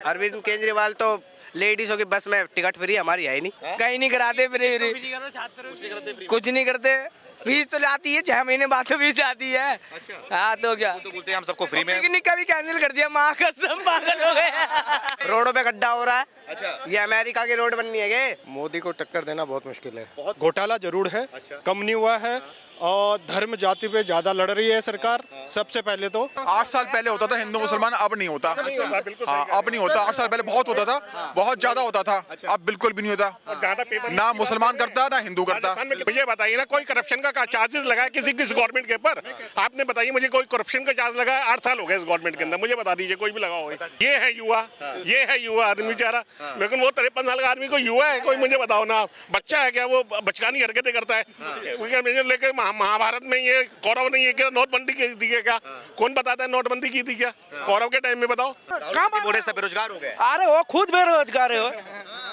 अरविंद केजरीवाल तो लेडीजों की बस में टिकट फ्री, हमारी है ही नहीं। कहीं नहीं कराते फ्री, कुछ नहीं करते। फीस तो जाती है 6 महीने बाद तो फीस जाती है। अच्छा। हाँ तो क्या, तो बोलते हैं हम सबको फ्री में। पिकनिक का भी कैंसिल कर दिया, माँ कसम पागल हो गए। रोडों पे गड्ढा हो रहा है। अच्छा। ये अमेरिका की रोड बननी है क्या? मोदी को टक्कर देना बहुत मुश्किल है। बहुत घोटाला जरूर है, अच्छा। कम नहीं हुआ है। और धर्म जाति पे ज्यादा लड़ रही है सरकार। सबसे पहले तो 8 साल पहले होता था हिंदू मुसलमान, अब नहीं होता। हाँ अब नहीं होता। 8 साल पहले बहुत होता था, बहुत ज्यादा होता था। अब बिल्कुल भी नहीं होता। ना मुसलमान करता ना हिंदू करता। मुझे बताइए ना, कोई करप्शन का चार्जेस लगा है किसी गवर्नमेंट के ऊपर? आपने बताइए मुझे, कोई करप्शन का चार्ज लगा है? 8 साल हो गए इस गवर्नमेंट के अंदर, मुझे बता दीजिए कोई भी लगा हो। ये है युवा, ये है युवा आदमी बेचारा। लेकिन वो 53 साल का आदमी को युवा है कोई? मुझे बताओ ना, बच्चा है क्या वो? बचकानी हरकतें करता है। लेकिन महाभारत में ये कौरव नहीं है क्या? नोटबंदी की थी क्या? कौन बताता है नोटबंदी की थी क्या कौरव के टाइम में? बताओ। बोल रहे सब बेरोजगार हो गए। अरे वो खुद बेरोजगार है,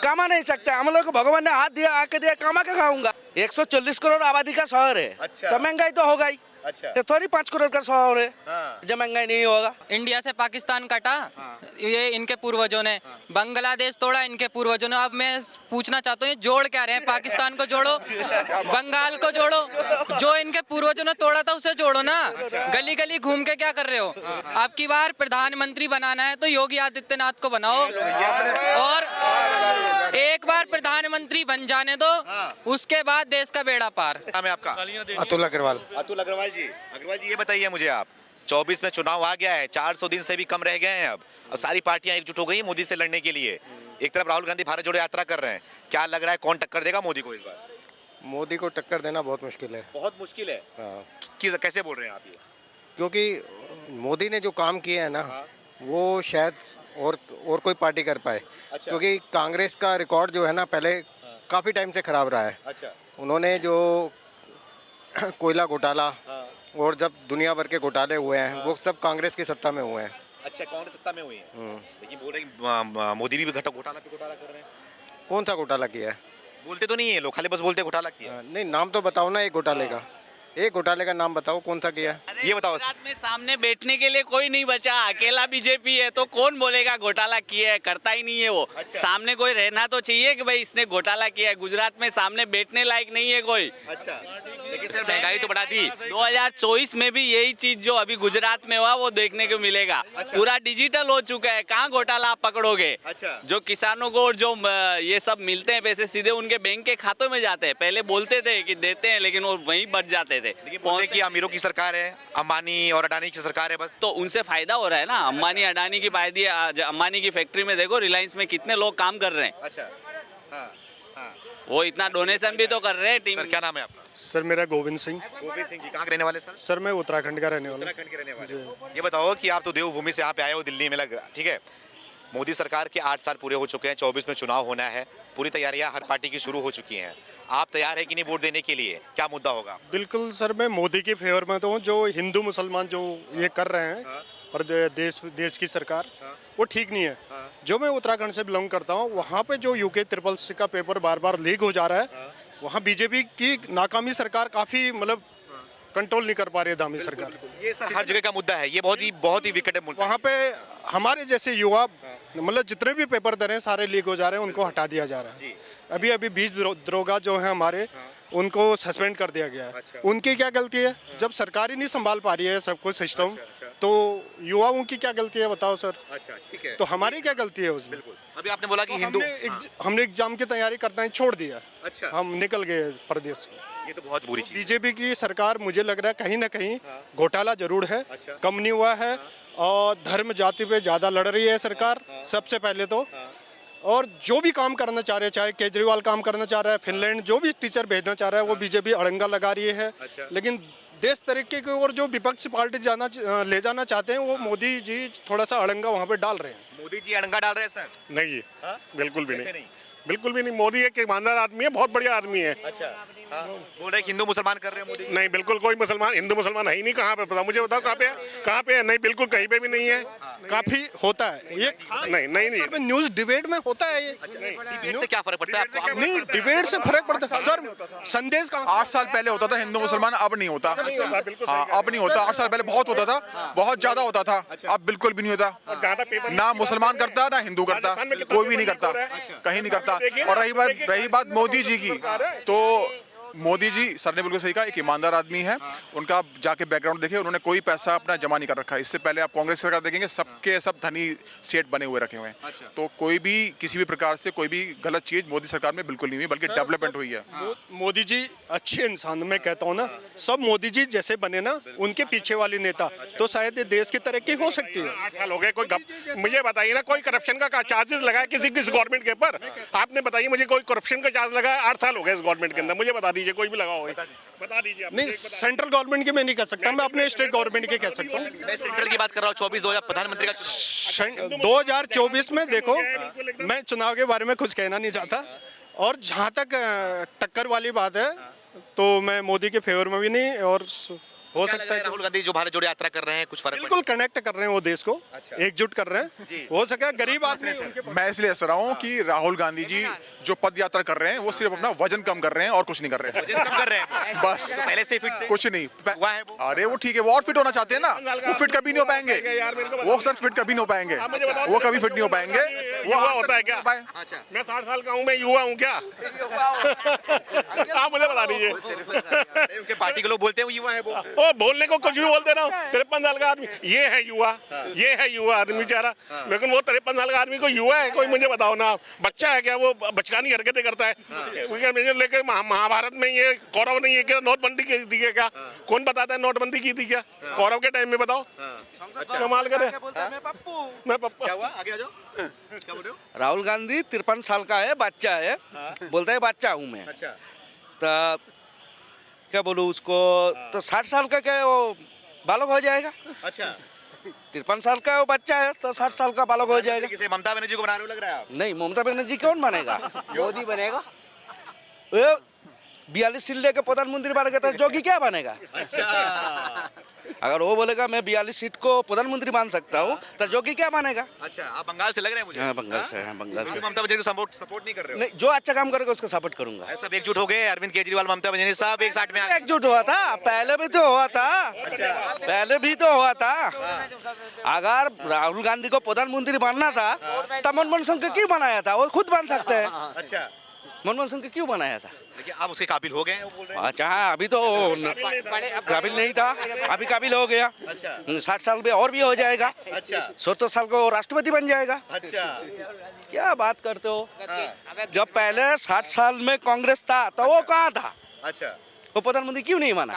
कमा नहीं सकते। हम लोग को भगवान ने हाथ दिया, आके दिया, कमा के खाऊंगा। 140 करोड़ आबादी का शहर है। अच्छा। तो महंगाई तो होगा ही। अच्छा। तो थोड़ी 5 करोड़ का शहर है, हाँ। जब महंगाई नहीं होगा। इंडिया से पाकिस्तान काटा, ये इनके पूर्वजों ने। बांग्लादेश तोड़ा, इनके पूर्वजों ने। अब मैं पूछना चाहता हूँ, जोड़ क्या रहे हैं? पाकिस्तान को जोड़ो, बंगाल को जोड़ो, जो इनके पूर्वजों ने तोड़ा था उसे जोड़ो ना। गली गली घूम के क्या कर रहे हो? अब की बार प्रधानमंत्री बनाना है तो योगी आदित्यनाथ को बनाओ, और एक बार प्रधानमंत्री बन जाने दो, उसके बाद देश का बेड़ा पार। नाम है आपका? अतुल अग्रवाल। अतुल अग्रवाल जी। अग्रवाल जी, ये बताइए मुझे, आप 24 में चुनाव आ गया है, 400 दिन से भी कम रह गए हैं। अब सारी पार्टियां एकजुट हो गई हैं मोदी से लड़ने के लिए। एक तरफ राहुल गांधी भारत जोड़ो यात्रा कर रहे हैं। क्या लग रहा है कौन टक्कर देगा मोदी को इस बार? मोदी को टक्कर देना बहुत मुश्किल है। बहुत मुश्किल है। हाँ। कैसे बोल रहे हैं आप ये? क्योंकि मोदी ने जो काम किए हैं ना, वो शायद और कोई पार्टी कर पाए। अच्छा। क्योंकि कांग्रेस का रिकॉर्ड जो है ना, पहले काफ़ी टाइम से खराब रहा है। अच्छा। उन्होंने जो कोयला घोटाला और जब दुनिया भर के घोटाले हुए हैं, वो सब कांग्रेस की सत्ता में हुए हैं। अच्छा, कांग्रेस सत्ता में हुई है। लेकिन बोल रहे मोदी भी घोटाला पे घोटाला कर रहे हैं। कौन सा घोटाला किया है? बोलते तो नहीं है लोग, खाली बस बोलते घोटाला किया। नहीं, नाम तो बताओ ना एक घोटाले का। एक घोटाले का नाम बताओ, कौन सा किया? ये बताओ। गुजरात में सामने बैठने के लिए कोई नहीं बचा, अकेला बीजेपी है, तो कौन बोलेगा घोटाला किया है? करता ही नहीं है वो। अच्छा। सामने कोई रहना तो चाहिए कि भाई इसने घोटाला किया है। गुजरात में सामने बैठने लायक नहीं है कोई। अच्छा, लेकिन सर महंगाई तो बढ़ा दी। 2024 में भी यही चीज जो अभी गुजरात में हुआ वो देखने को मिलेगा। अच्छा। पूरा डिजिटल हो चुका है, कहाँ घोटाला आप पकड़ोगे? अच्छा। जो किसानों को और जो ये सब मिलते हैं पैसे, सीधे उनके बैंक के खातों में जाते हैं। पहले बोलते थे कि देते हैं, लेकिन वो वहीं बच जाते थे। लेकिन बोलते हैं कि अमीरों की सरकार है, अंबानी और अडानी की सरकार है बस। तो उनसे फायदा हो रहा है ना। अंबानी अडानी की अंबानी की फैक्ट्री में देखो, रिलायंस में कितने लोग काम कर रहे हैं। अच्छा। हाँ, हाँ। वो इतना डोनेशन भी तो कर रहे हैं टीम। सर क्या नाम है आपका? सर मेरा गोविंद सिंह। गोविंद सिंह जी, कहाँ के रहने वाले सर? सर मैं उत्तराखंड का रहने वाला उत्तराखंड के रहने वाले। ये बताओ कि आप तो देवभूमि से यहाँ पे आए हो, दिल्ली में लग रहा, ठीक है। मोदी सरकार के 8 साल पूरे हो चुके हैं, 24 में चुनाव होना है, पूरी तैयारियां हर पार्टी की शुरू हो चुकी हैं। आप तैयार है कि नहीं वोट देने के लिए? क्या मुद्दा होगा? बिल्कुल सर, मैं मोदी के फेवर में तो हूँ। जो हिंदू मुसलमान जो ये कर रहे हैं और देश की सरकार, वो ठीक नहीं है। जो मैं उत्तराखंड से बिलोंग करता हूँ, वहाँ पे जो यूके ट्रिपल का पेपर बार बार लीक हो जा रहा है, वहाँ बीजेपी की नाकामी सरकार काफ़ी मतलब कंट्रोल नहीं कर पा रही है, दामी सरकार। ये सर हर जगह का मुद्दा है, ये बहुत ही विकट मुद्दा। वहाँ पे हमारे जैसे युवा मतलब जितने भी पेपर दे रहे हैं सारे लीक हो जा रहे हैं, उनको हटा दिया जा रहा है। अभी 20 दरोगा जो है हमारे, उनको सस्पेंड कर दिया गया है। अच्छा। उनकी क्या गलती है? जब सरकार ही नहीं संभाल पा रही है सब कुछ सिस्टम, तो युवाओं की क्या गलती है बताओ सर? अच्छा, ठीक है। तो हमारी क्या गलती है उसमें? अभी आपने बोला कि हिंदू, हमने एग्जाम की तैयारी करना ही छोड़ दिया। अच्छा। हम निकल गए प्रदेश से। ये तो बहुत बुरी चीज। बीजेपी की सरकार मुझे लग रहा है कहीं ना कहीं घोटाला जरूर है। अच्छा। कम नहीं हुआ है। और धर्म जाति पे ज्यादा लड़ रही है सरकार, सबसे पहले तो। और जो भी काम करना चाह रहे हैं, चाहे केजरीवाल काम करना चाह रहा है, फिनलैंड जो भी टीचर भेजना चाह रहा है, वो बीजेपी अड़ंगा लगा रही है। अच्छा। लेकिन देश तरीके की ओर जो विपक्ष पार्टी ले जाना चाहते हैं, वो मोदी जी थोड़ा सा अड़ंगा वहाँ पे डाल रहे हैं। मोदी जी अड़ंगा डाल रहे हैं सर? नहीं, हाँ? बिल्कुल भी कैसे नहीं। बिल्कुल भी नहीं। मोदी एक ईमानदार आदमी है, बहुत बढ़िया आदमी है। अच्छा हाँ, बोल रहे हिंदू मुसलमान कर रहे हैं मोदी। नहीं, बिल्कुल कोई मुसलमान हिंदू मुसलमान है ही नहीं। कहाँ पे बताओ, मुझे बताओ कहाँ पे है, कहाँ पे है? नहीं, बिल्कुल कहीं पे भी नहीं है। काफी होता है ये, नहीं नहीं नहीं न्यूज डिबेट में होता है ये। डिबेट से क्या फर्क पड़ता है आपको? नहीं, डिबेट से फर्क पड़ता है सर। संदेश का 8 साल पहले होता था हिंदू मुसलमान, अब नहीं होता। हाँ, अब नहीं होता। 8 साल पहले बहुत होता था, बहुत ज्यादा होता था। अब बिल्कुल भी नहीं होता। ना मुसलमान करता, ना हिंदू करता, कोई भी नहीं करता, कहीं नहीं करता। और रही बात मोदी जी की, तो मोदी जी सर ने बिल्कुल सही कहा, एक ईमानदार आदमी है। उनका आप जाके बैकग्राउंड देखिए, उन्होंने कोई पैसा अपना जमा नहीं कर रखा है। इससे पहले आप कांग्रेस सरकार देखेंगे, सबके सब धनी सेठ बने हुए रखे हुए हैं। तो कोई भी किसी भी प्रकार से कोई भी गलत चीज मोदी सरकार में बिल्कुल नहीं हुई, बल्कि डेवलपमेंट हुई है। मोदी जी अच्छे इंसान, मैं कहता हूँ ना, सब मोदी जी जैसे बने ना, उनके पीछे वाले नेता, तो शायद ये देश की तरक्की हो सकती है। 8 साल हो गए, कोई गप मुझे बताइए ना, कोई करप्शन का चार्जेस लगा है किसी गवर्नमेंट के ऊपर? आपने बताइए मुझे, कोई करप्शन का चार्ज लगा है? 8 साल हो गए इस गवर्नमेंट के अंदर, मुझे बता दीजिए, कोई भी लगा हो, बता दीजिए। नहीं, सेंट्रल गवर्नमेंट के मैं नहीं कह सकता, मैं अपने स्टेट गवर्नमेंट के कह सकता हूँ। मैं सेंट्रल की बात कर रहा हूँ। 24-2000 प्रधानमंत्री का 2024 में देखो, मैं चुनाव के बारे में कुछ कहना नहीं चाहता। और जहाँ तक टक्कर वाली बात है, तो मैं मोदी के फेवर में भी नहीं, और हो सकता है राहुल गांधी जो भारत जोड़ो यात्रा कर रहे हैं, कुछ फर्क बिल्कुल कनेक्ट कर रहे हैं वो देश को, एकजुट कर रहे हैं। हो सके गरीब आदमी मैं इसलिए हंस रहा हूँ कि राहुल गांधी जी जो पद यात्रा कर रहे हैं, वो सिर्फ अपना वजन कम कर रहे हैं और कुछ नहीं कर रहे हैं। कम कर रहे हैं बस पहले से फिट थे। कुछ नहीं हुआ है वो। अरे वो ठीक है, वो और फिट होना चाहते हैं ना, वो फिट कभी नहीं हो पाएंगे। वो सर फिट कभी नहीं हो पाएंगे, वो कभी फिट नहीं हो पाएंगे। वो युवा होता है क्या? अच्छा मैं 60 साल का हूँ, मैं युवा हूँ क्या? आप मुझे बता दीजिए। उनके पार्टी के लोग बोलते हैं वो युवा है वो। ओ, बोलने को कुछ भी बोलते रहो। 53 साल का आदमी ये है युवा, ये है युवा आदमी बेचारा। लेकिन वो 53 साल का आदमी को युवा है कोई? मुझे बताओ ना, बच्चा है क्या वो? बचकानी हरकतें करता है। लेकिन महाभारत में ये कौरव नहीं है क्या नोटबंदी की थी क्या? कौन बताता है नोटबंदी की थी क्या कौरव के टाइम में? बताओ, कमाल करे। मैं पप्पू। क्या हुआ? आगे आ जाओ। क्या बोल रहे हो? राहुल गांधी 53 साल का है, बच्चा है, बोलता है बच्चा हूँ मैं। अच्छा तो क्या बोलूँ उसको, तो 60 साल का क्या है, वो बालक हो जाएगा। अच्छा 53 साल का वो बच्चा है, तो 60 साल का बालक हो जाएगा। किसे ममता बनर्जी को बना रहे हो लग रहा है आप? नहीं, ममता बनर्जी कौन बनेगा? मोदी बनेगा। वो 42 सीट लेके प्रधानमंत्री बनेगा, तो जोगी क्या बनेगा? अच्छा अगर वो बोलेगा मैं 42 सीट को प्रधानमंत्री मान सकता हूँ, तो जोगी क्या बनेगा? अच्छा, आप बंगाल से लग रहे हैं मुझे। हाँ, बंगाल से, हाँ, बंगाल से। ममता बनर्जी को सपोर्ट नहीं कर रहे हो? नहीं, जो अच्छा काम करेगा उसको सपोर्ट करूंगा। सब एकजुट हो गए, अरविंद केजरीवाल ममता बनर्जी सब एक साथ में आ गए। एकजुट हुआ था, पहले भी तो हुआ था। पहले भी तो हुआ था। अगर राहुल गांधी को प्रधानमंत्री बनना था, तो मनमोहन सिंह को क्यों बनाया था? वो खुद बन सकते हैं। अच्छा, मनमोहन सिंह को क्यों बनाया था? देखिए आप उसके काबिल हो गए हैं वो बोल रहे हैं। अच्छा हाँ, अभी तो काबिल नहीं था, अभी काबिल हो गया। अच्छा 60 साल में और भी हो जाएगा। अच्छा 70 साल को राष्ट्रपति बन जाएगा। अच्छा क्या बात करते हो? जब पहले 60 साल में कांग्रेस था, तो वो कहाँ था? अच्छा, वो प्रधानमंत्री क्यों नहीं माना?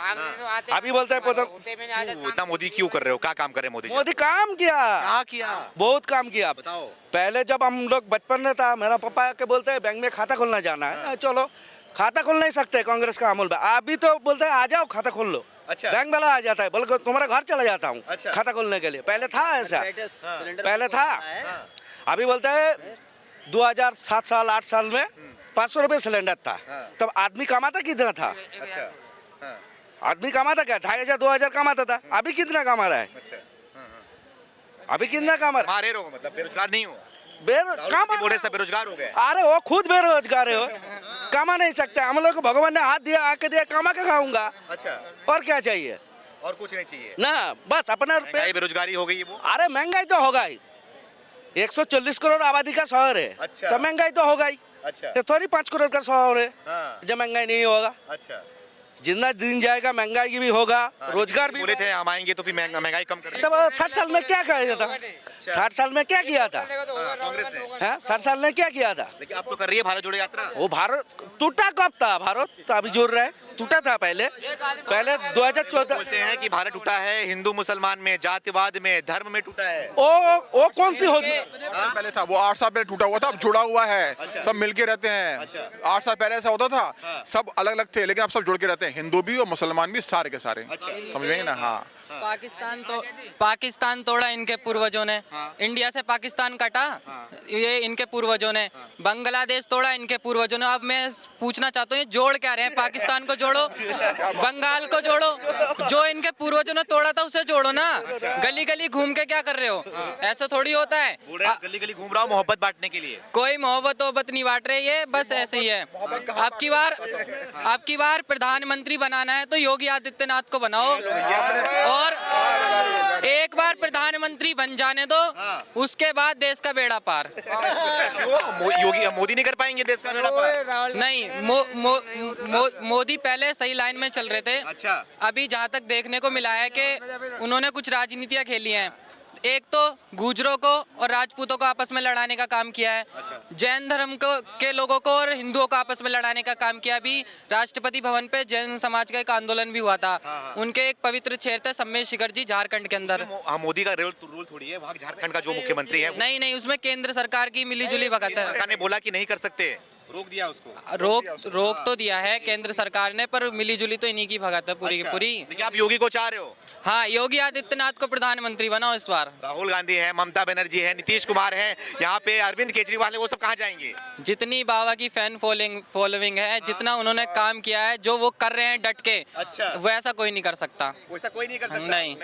अभी बोलता है इतना मोदी क्यों कर रहे हो? क्या काम करे मोदी जी? मोदी काम किया, क्या किया? बहुत काम किया। बताओ। पहले जब हम लोग बचपन में था, मेरा पापा के बोलते हैं बैंक में खाता खोलना जाना है, चलो खाता खोल नहीं सकते कांग्रेस का अमल में। अभी तो बोलते हैं आ जाओ खाता खोल लो। अच्छा। बैंक वाला आ जाता है, बोल तुम्हारा घर चला जाता हूँ अच्छा। खाता खोलने के लिए। पहले था ऐसा, पहले था। अभी बोलते है 2007 साल 8 साल में 500 रुपये सिलेंडर था। तब आदमी कमाता कितना था? अच्छा आदमी कमाता क्या? 2500 2000 कमाता था। अभी कितना कमा रहा है? अच्छा, अभी कितना कमा रहा है? मारे रहो मतलब बेरोजगार नहीं हो? कमा बोले सब बेरोजगार हो गए। अरे वो खुद बेरोजगार है, कमा नहीं सकते। हम लोग को भगवान ने हाथ दिया, आके दिया, कमा के खाऊंगा। अच्छा, और क्या चाहिए? और कुछ नहीं चाहिए ना, बस अपना महंगाई बेरोजगारी हो गई है वो। अरे महंगाई तो होगा ही, 140 करोड़ आबादी का शहर है। अच्छा। तो महंगाई तो होगा ही। अच्छा तो थोड़ी 5 करोड़ का शहर है, हाँ। जब महंगाई नहीं होगा। अच्छा, जितना दिन जाएगा महंगाई भी होगा, रोजगार भी। बोले थे हम आएंगे तो फिर महंगाई कम कर तब 60 साल में क्या किया था? 60 साल में क्या किया था? कांग्रेस ने। हाँ, 60 साल में क्या किया था? लेकिन अब तो कर रही है भारत जोड़ो यात्रा। वो भारत टूटा कब था? भारत तो अभी जोड़ रहा है, टूटा था पहले 2014। बोलते हैं कि भारत टूटा है हिंदू मुसलमान में, जातिवाद में, धर्म में टूटा है। वो कौन सी होती? पहले था वो 8 साल पहले टूटा हुआ था, अब जुड़ा हुआ है। सब मिलके रहते हैं। 8 साल पहले ऐसा होता था, सब अलग अलग थे, लेकिन अब सब जुड़ के रहते हैं, हिंदू भी और मुसलमान भी, सारे के सारे। समझ में ना? हाँ पाकिस्तान तोड़ा इनके पूर्वजों ने। इंडिया से पाकिस्तान कटा, ये इनके पूर्वजों ने। बांग्लादेश तोड़ा इनके पूर्वजों ने। अब मैं पूछना चाहता हूँ ये जोड़ क्या रहे हैं? पाकिस्तान को जोड़ो, बंगाल को जोड़ो, जो इनके पूर्वजों ने तोड़ा था उसे जोड़ो ना। गली गली घूम के क्या कर रहे हो? ऐसा थोड़ी होता है। गली गली घूम रहा हूँ मोहब्बत बांटने के लिए। कोई मोहब्बत वोहब्बत नहीं बांट रहे, ये बस ऐसे ही है। आपकी बार प्रधानमंत्री बनाना है तो योगी आदित्यनाथ को बनाओ, और एक बार प्रधानमंत्री बन जाने दो, उसके बाद देश का बेड़ा पार। योगी मोदी नहीं कर पाएंगे देश का बेड़ा पार? नहीं, मोदी पहले सही लाइन में चल रहे थे। अच्छा। अभी जहाँ तक देखने को मिला है कि उन्होंने कुछ राजनीतियाँ खेली हैं। एक तो गुजरों को और राजपूतों को आपस में लड़ाने का काम किया है। जैन धर्म के लोगों को और हिंदुओं को आपस में लड़ाने का काम किया। अभी राष्ट्रपति भवन पे जैन समाज का एक आंदोलन भी हुआ था। उनके एक पवित्र क्षेत्र थे सम्मेश शिखर जी, झारखंड के अंदर। मोदी का रोल थोड़ी है, वहाँ झारखंड का जो मुख्यमंत्री है नहीं, उसमें केंद्र सरकार की मिलीजुली भगत है। सरकार ने बोला कि नहीं कर सकते, रोक दिया उसको। रोक तो दिया है केंद्र सरकार ने, पर मिलीजुली तो इन्हीं की भगत है पूरी की पूरी। लेकिन आप योगी को चाह रहे हो? हाँ, योगी आदित्यनाथ को प्रधानमंत्री बनाओ इस बार। राहुल गांधी है, ममता बनर्जी है, नीतीश कुमार है, यहाँ पे अरविंद केजरीवाल है, वो सब कहाँ जाएंगे? जितनी बाबा की फैन फॉलोइंग है, जितना उन्होंने काम किया है, जो वो कर रहे हैं डट के, अच्छा। वैसा कोई नहीं कर सकता। वैसा कोई नहीं कर सकता। नहीं।